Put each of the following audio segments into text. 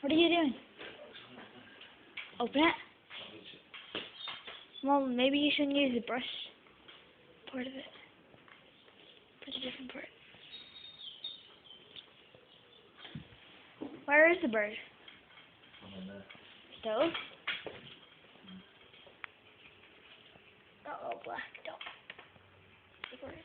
What are you doing? Open it? Well, maybe you shouldn't use the brush part of it. Put a different part. Where is the bird? Stove? Uh-oh, black dog. The bird.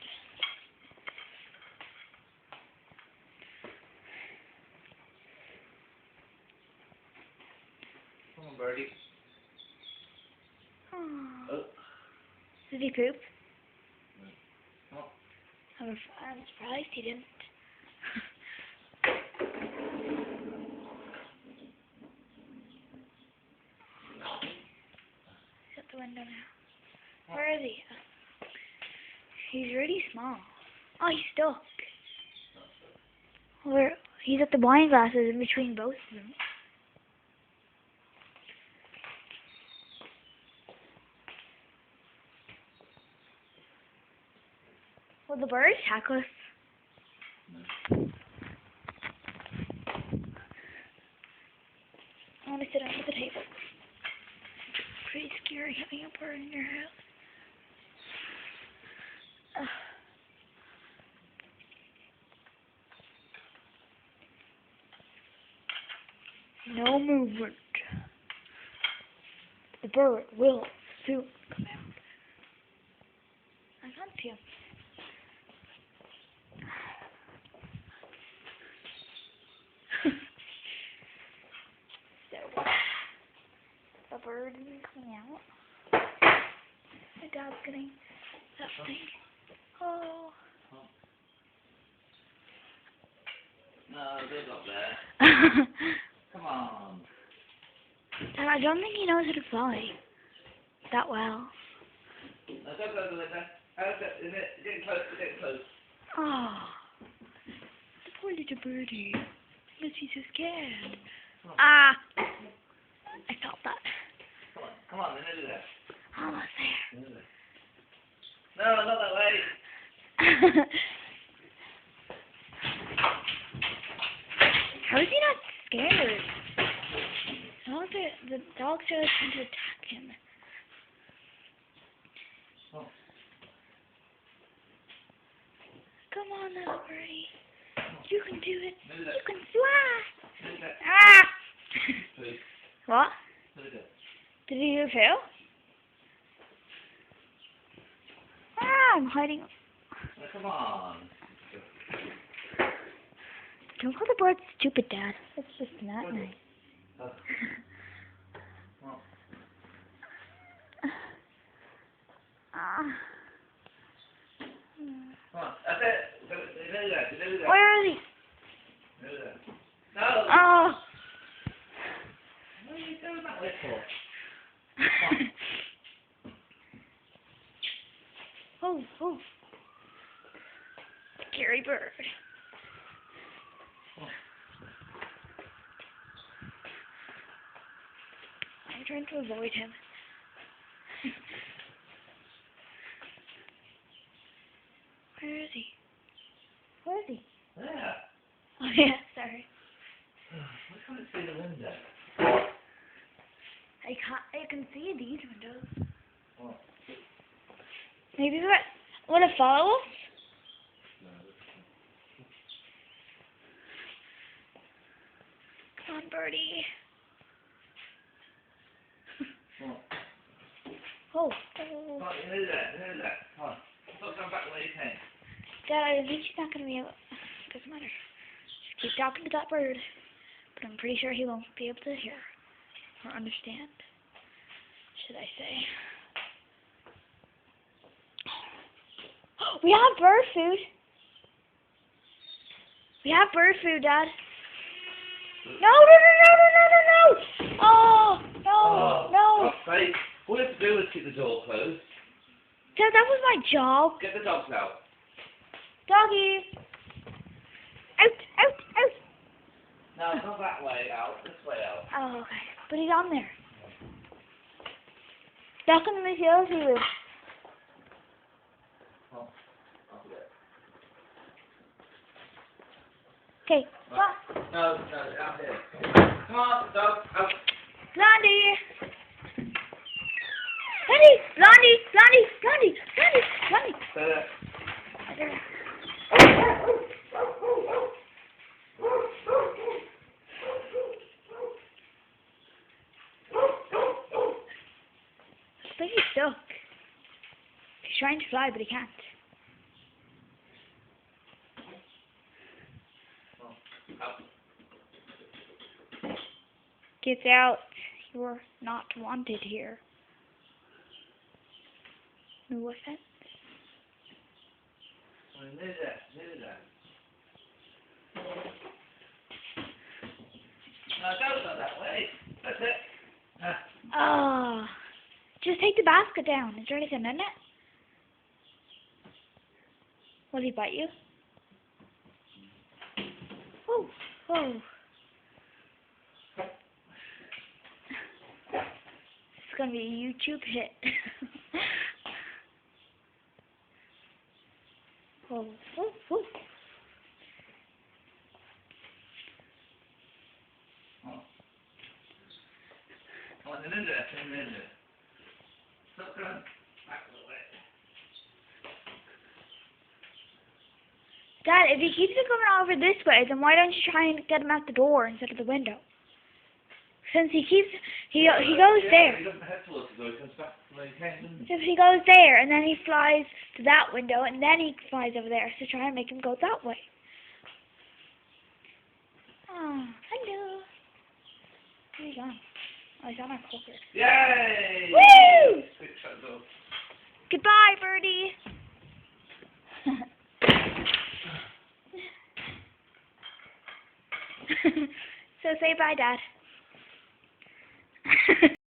Come on, birdie. Oh. Oh. Did he poop? Come on. I'm surprised he didn't. Shut the window now. Where is he? He's really small. Oh, he's stuck. Where? He's at the wine glasses in between both of them. Will the bird attack us? I want to sit under the table. Pretty scary having a bird in your house. No movement. The bird will soon come out. I can't see him. So, the bird isn't coming out. My dad's getting that thing. Oh. No, they're not there. Come on. Dad, I don't think he knows how to fly that well. No, don't go to the window. Is it getting close? Getting close. Oh. The poor little birdie. Must be so scared. I felt that. Come on, nearly there. Almost there. Nearly there. No, not that way. How is he not scared? The dogs are trying to attack him. Oh. Come on, little birdie. You can do it. Nearly there. You can fly. Nearly there. Ah! Please. What? Nearly there. Did he do fail? Ah, I'm hiding. No, come on. Don't call the bird stupid, Dad. It's just not nice. Oh. Come on. Ah. Come on. That's it. Nearly there. Nearly there. Where is he? Nearly there. No. Oh. What are you doing that way for? Oh. Scary bird. I'm trying to avoid him. Where is he? Where is he? There. Oh yeah, sorry. I can't see the window. I can see these windows. Oh. Maybe they want to follow us? Come on, birdie. Oh. Come on, nearly there. Come on. Stop going back the way you came. Dad, I think he's not going to be able... Doesn't matter. Just keep talking to that bird. But I'm pretty sure he won't be able to hear or understand, should I say. We have bird food. We have bird food, Dad. No. Oh, no. God's sake. All you have to do is keep the door closed. Dad, that was my job. Get the dogs out. Doggy. Out. No, not that way out. This way out. Oh, okay. But he's on there. Back in the utility room. Oh, I'll do it. Okay, come on. No, out here. Come on, dog. Out. Blondie! Blondie! Blondie! Blondie! Blondie! Blondie! Blondie! There. I think he's stuck. He's trying to fly, but he can't. Out. Get out. You're not wanted here. No offense. Near there. No, don't go that way. That's it. Oh. Just take the basket down. Is there anything in it? Will he bite you? Whoa. Whoa. It's gonna be a YouTube hit. Whoa. Whoa. Whoa. Oh, in there. Stop going back the way. Dad, if he keeps it coming over this way, then why don't you try and get him out the door instead of the window? Since he goes there. He doesn't head towards the door, he comes back where he came, doesn't he? So he goes there, and then he flies to that window, and then he flies over there. So try and make him go that way. Oh, hello. Where you gone? Oh, he's on our poker. Yay! Woo! Quick shut the door. Goodbye, birdie. So say bye, Dad.